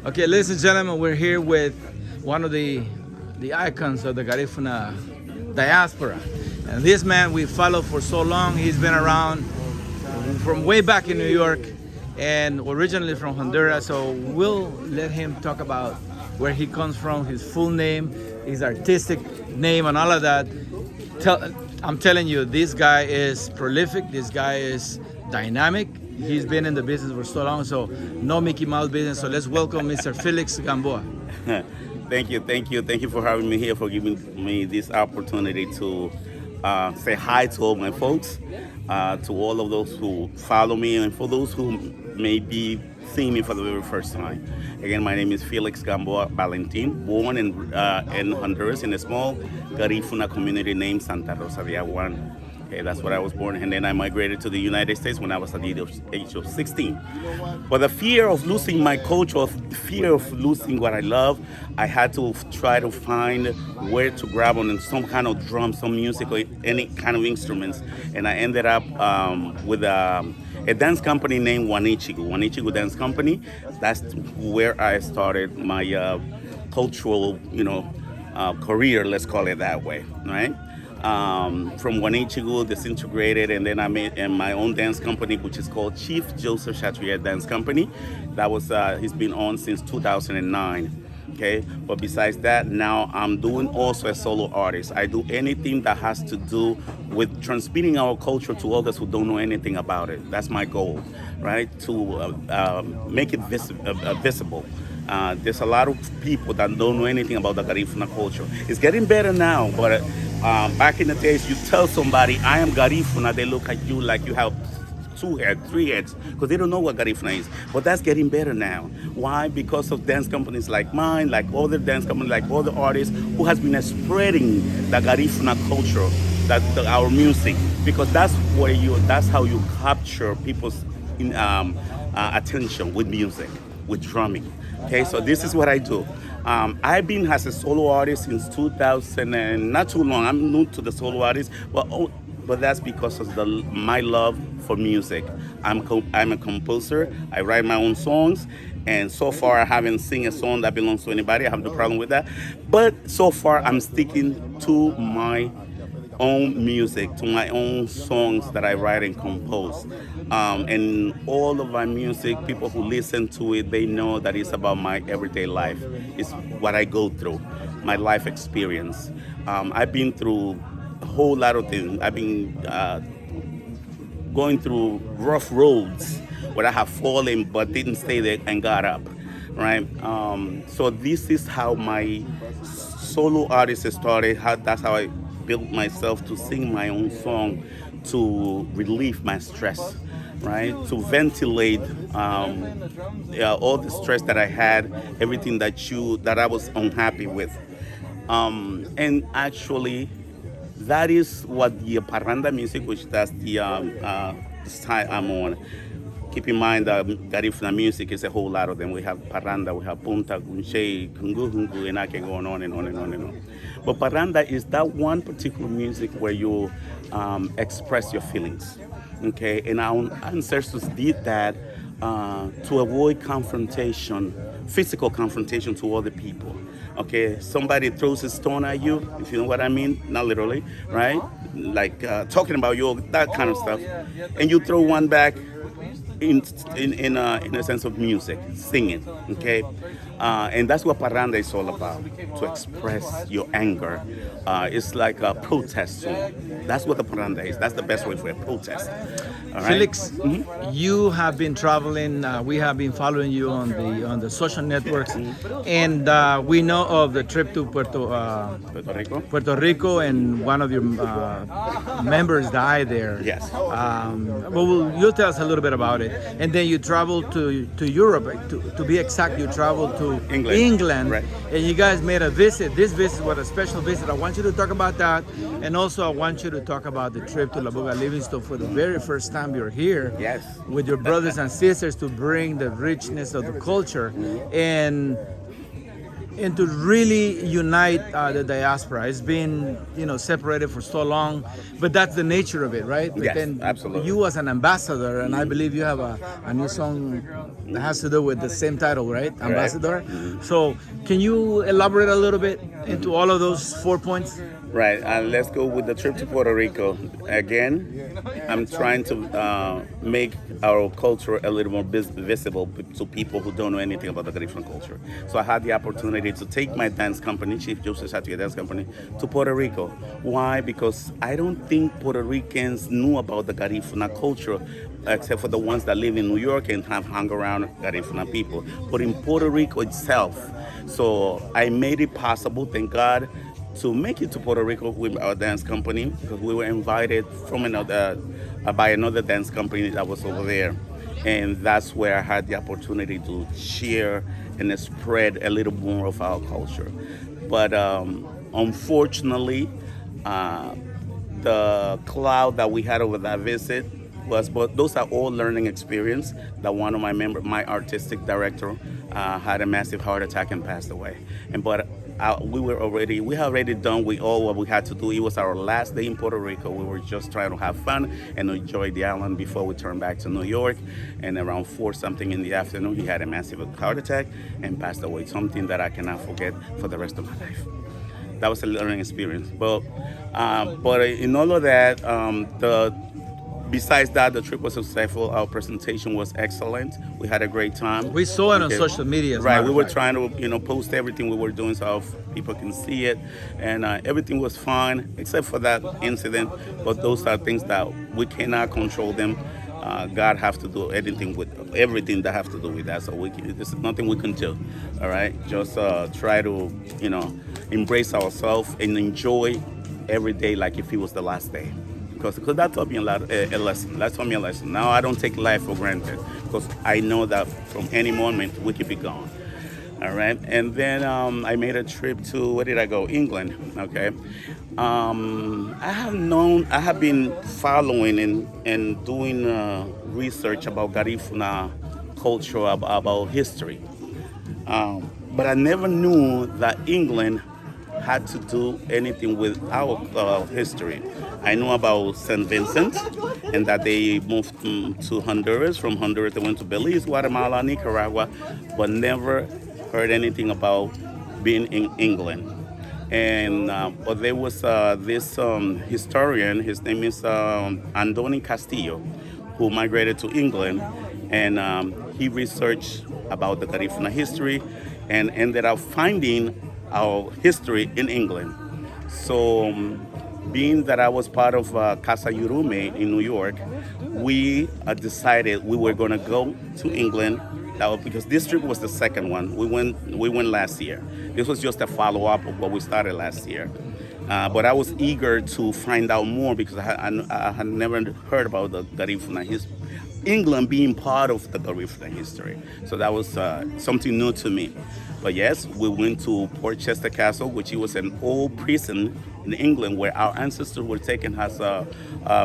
Okay, ladies and gentlemen, we're here with one of the icons of the Garífuna diaspora. And this man we follow for so long. He's been around from way back in New York and originally from Honduras. So we'll let him talk about where he comes from, his full name, his artistic name, and all of that. I'm telling you, this guy is prolific. This guy is dynamic. He's been in the business for so long, so no Mickey Mouse business. So let's welcome Mr. Felix Gamboa. Thank you for having me here, for giving me this opportunity to say hi to all my folks, to all of those who follow me, and for those who may be seeing me for the very first time. Again, my name is Felix Gamboa Valentin, born in Honduras in a small Garífuna community named Santa Rosa de Aguan. Okay, that's where I was born, and then I migrated to the United States when I was at the age of 16. But the fear of losing my culture, the fear of losing what I love, I had to try to find where to grab on some kind of drum, some music, or any kind of instruments. And I ended up with a dance company named Wanichigu Dance Company. That's where I started my cultural, career, let's call it that way, right? From Wanichigu, disintegrated, and then I made my own dance company, which is called Chief Joseph Chatrier Dance Company. That was he's been on since 2009. Okay, but besides that, now I'm doing also a solo artist. I do anything that has to do with transmitting our culture to others who don't know anything about it. That's my goal, right? To make it visible. There's a lot of people that don't know anything about the Garífuna culture. It's getting better now, but back in the days, you tell somebody, I am Garífuna, they look at you like you have 2 heads, 3 heads, because they don't know what Garífuna is. But that's getting better now. Why? Because of dance companies like mine, like other dance companies, like other artists who has been spreading the Garífuna culture, our music, because that's how you capture people's attention with music, with drumming. Okay, so this is what I do. I've been as a solo artist since 2000 and not too long. I'm new to the solo artist, but that's because of my love for music. I'm a composer. I write my own songs, and so far I haven't sing a song that belongs to anybody. I have no problem with that. But so far I'm sticking to my own music, to my own songs that I write and compose. And all of my music, people who listen to it, they know that it's about my everyday life. It's what I go through, my life experience. I've been through a whole lot of things. I've been going through rough roads where I have fallen but didn't stay there and got up, right? So this is how my solo artist started. That's how I built myself to sing my own song, to relieve my stress, right? To ventilate all the stress that I had, everything that I was unhappy with. And actually, that is what the parranda music, which that's the style I'm on. Keep in mind that Garífuna music is a whole lot of them. We have parranda, we have punta, gunche, kungu, and I can go on and on and on and on. But parranda is that one particular music where you express your feelings, okay? And our ancestors did that to avoid confrontation, physical confrontation to other people, okay? Somebody throws a stone at you, if you know what I mean, not literally, right? Like talking about you, that kind of stuff. And you throw one back in a sense of music, singing, okay? And that's what parranda is all about, to express your anger. It's like a protest song. That's what the parranda is. That's the best way for a protest. All right? Felix, you have been traveling. We have been following you on the social networks, and we know of the trip to Puerto Rico, and one of your members died there. Yes. Well, you tell us a little bit about it, and then you traveled to Europe. To be exact, you traveled to England, right. And you guys made a visit. This visit was a special visit. I want you to talk about that, and also I want you to talk about the trip to Labuga Livingstone for the very first time you're here. Yes. With your brothers and sisters to bring the richness of the culture, and and to really unite the diaspora. It's been, separated for so long, but that's the nature of it, right? But Yes, then absolutely. you as an ambassador, and I believe you have a new song that has to do with the same title, right? Ambassador. So can you elaborate a little bit into all of those 4 points? Right, let's go with the trip to Puerto Rico. Again, I'm trying to make our culture a little more visible to people who don't know anything about the Garifuna culture. So I had the opportunity to take my dance company, Chief Joseph Satuye Dance Company, to Puerto Rico. Why? Because I don't think Puerto Ricans knew about the Garifuna culture, except for the ones that live in New York and have hung around Garifuna people. But in Puerto Rico itself, so I made it possible, thank God, to make it to Puerto Rico with our dance company, because we were invited from another by another dance company that was over there, and that's where I had the opportunity to share and spread a little more of our culture. But unfortunately, the cloud that we had over that visit was, but those are all learning experience. That one of my artistic director, had a massive heart attack and passed away. And but we had already done with all what we had to do. It was our last day in Puerto Rico. We were just trying to have fun and enjoy the island before we turned back to New York. And around 4 something in the afternoon, he had a massive heart attack and passed away. Something that I cannot forget for the rest of my life. That was a learning experience. But in all of that, besides that, the trip was successful. Our presentation was excellent. We had a great time. We saw it on social media. As a Right, matter we of were fact. trying to post everything we were doing so people can see it, and everything was fine except for that incident. But those are things that we cannot control them. God has to do everything that has to do with that. So there's nothing we can do. All right, just try to embrace ourselves and enjoy every day like if it was the last day. Because that taught me a lesson. That taught me a lesson. Now I don't take life for granted, because I know that from any moment we could be gone. All right, and then I made a trip to, where did I go? England. Okay, I have been following and doing research about Garifuna culture, about history, but I never knew that England had to do anything with our history. I know about St. Vincent, and that they moved to Honduras. From Honduras, they went to Belize, Guatemala, Nicaragua, but never heard anything about being in England. And but there was this historian. His name is Andoni Castillo, who migrated to England, and he researched about the Garifuna history, and ended up finding our history in England. So, being that I was part of Casa Yurume in New York, we decided we were going to go to England. Because this trip was the second one. We went last year. This was just a follow-up of what we started last year. But I was eager to find out more, because I had never heard about the Garifuna history. England being part of the Garífuna history. So that was something new to me. But yes, we went to Portchester Castle, which was an old prison in England where our ancestors were taken as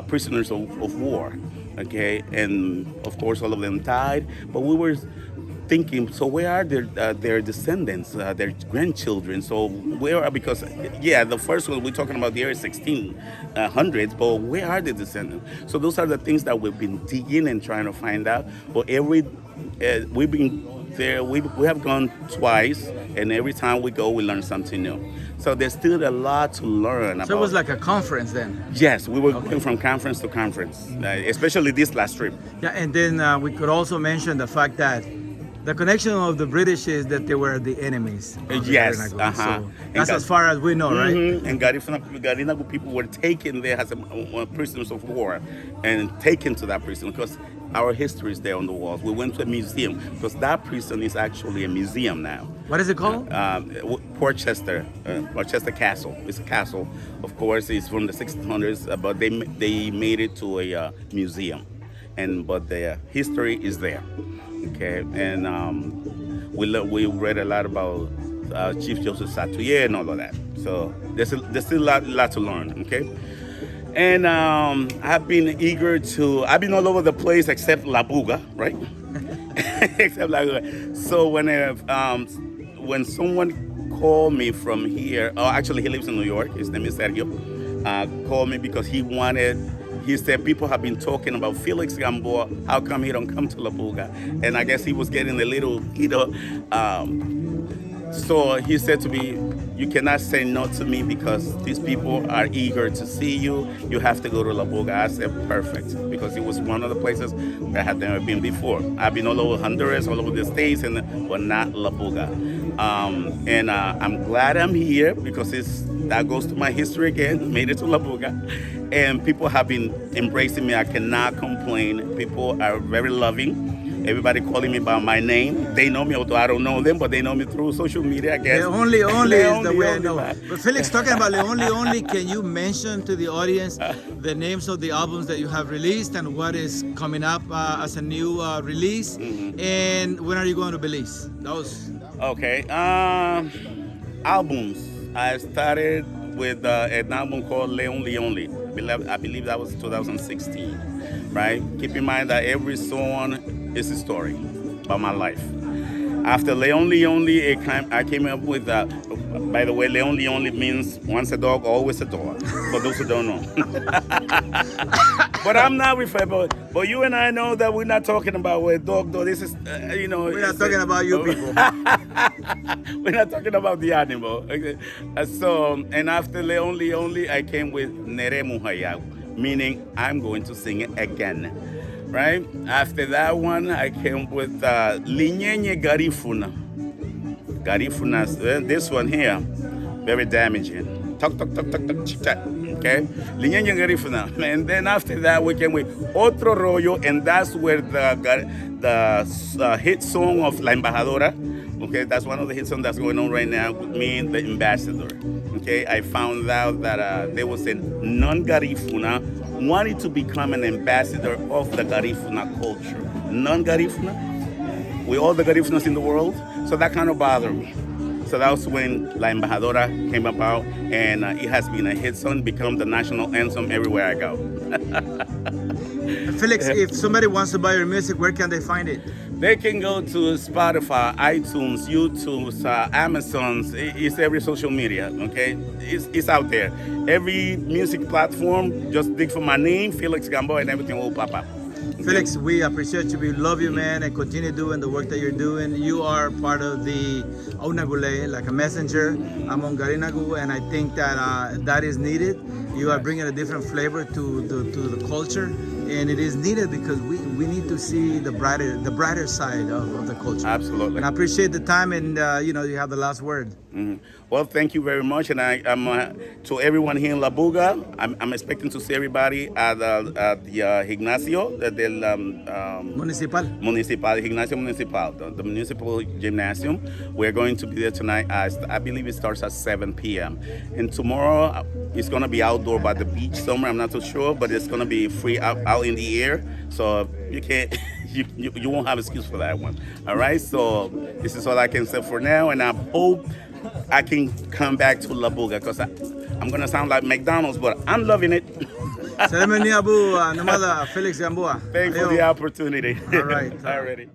prisoners of war. Okay, and of course all of them died. But we were thinking, so where are their descendants, their grandchildren? So where are, because the first one we're talking about the early 1600s, but where are the descendants? So those are the things that we've been digging and trying to find out. But we've been there, we have gone twice, and every time we go, we learn something new. So there's still a lot to learn about. So it was like a conference then? Yes, we were going from conference to conference, especially this last trip. Yeah, and then we could also mention the fact that the connection of the British is that they were the enemies. Yes, So that's as far as we know, right? And Garinagu people were taken there as prisoners of war and taken to that prison, because our history is there on the walls. We went to a museum, because that prison is actually a museum now. What is it called? Portchester Castle. It's a castle. Of course, it's from the 1600s, but they made it to a museum, but the history is there. Okay, and we read a lot about Chief Joseph Satuye and all of that. So there's still a lot to learn. Okay, and I've been all over the place except Labuga, right? Except Labuga. So when someone called me from here. Oh, actually, he lives in New York. His name is Sergio. Called me because he said people have been talking about Felix Gamboa. How come he don't come to Labuga? And I guess he was getting a little, so he said to me, you cannot say no to me because these people are eager to see you. You have to go to Labuga. I said, perfect, because it was one of the places where I had never been before. I've been all over Honduras, all over the States, but not Labuga. And I'm glad I'm here because that goes to my history again, made it to Labuga. And people have been embracing me. I cannot complain. People are very loving. Everybody calling me by my name. They know me, although I don't know them, but they know me through social media, I guess. The only is the way I know. Man. But Felix, talking about the only, can you mention to the audience the names of the albums that you have released and what is coming up as a new release? Mm-hmm. And when are you going to Belize? Okay. Albums. I started with an album called Leon Leonly. I believe that was 2016, right? Keep in mind that every song is a story about my life. After Leon Leonly, I came up with, by the way, Leon Leonly means once a dog, always a dog, for those who don't know. But I'm not referring, but you and I know that we're not talking about a dog, though. This is, We're not talking about you people. We're not talking about the animal. Okay. And after Leon Leonly, I came with Nere Muhayaw, meaning I'm going to sing it again. Right? After that one, I came with Linyenye Garífuna. Garífuna, this one here, very damaging. Tok, tok, tok, tok, tok, chit, okay? Linyenye Garífuna. And then after that, we came with Otro Rollo, and that's where the hit song of La Embajadora, okay? That's one of the hit songs that's going on right now with me, the ambassador. Okay? I found out that there was a non-Garífuna wanted to become an ambassador of the Garífuna culture. Non-Garífuna, with all the Garífunas in the world, so that kind of bothered me. So that was when La Embajadora came about, and it has been a hit song, become the national anthem everywhere I go. Felix, if somebody wants to buy your music, where can they find it? They can go to Spotify, iTunes, YouTube, Amazon. It's every social media, okay? It's out there. Every music platform, just dig for my name, Felix Gamboa, and everything will pop up. Felix, we appreciate you. We love you, man, and continue doing the work that you're doing. You are part of the Aunagule, like a messenger among Garinagu, and I think that that is needed. You are bringing a different flavor to the culture, and it is needed because we need to see the brighter side of the culture. Absolutely. And I appreciate the time, and you have the last word. Mm-hmm. Well, thank you very much, and I'm to everyone here in Labuga. I'm expecting to see everybody at the Gimnasio del Municipal. Gimnasio Municipal, the municipal gymnasium. We're going to be there tonight. I believe it starts at 7 p.m. And tomorrow it's going to be outdoor by the beach somewhere. I'm not too sure, but it's going to be free out in the air. So you can't. You won't have excuse for that one. All right. So this is all I can say for now, and I hope I can come back to Labuga because I'm gonna sound like McDonald's, but I'm loving it. Felix Gamboa. Thanks for the opportunity. All right. Already.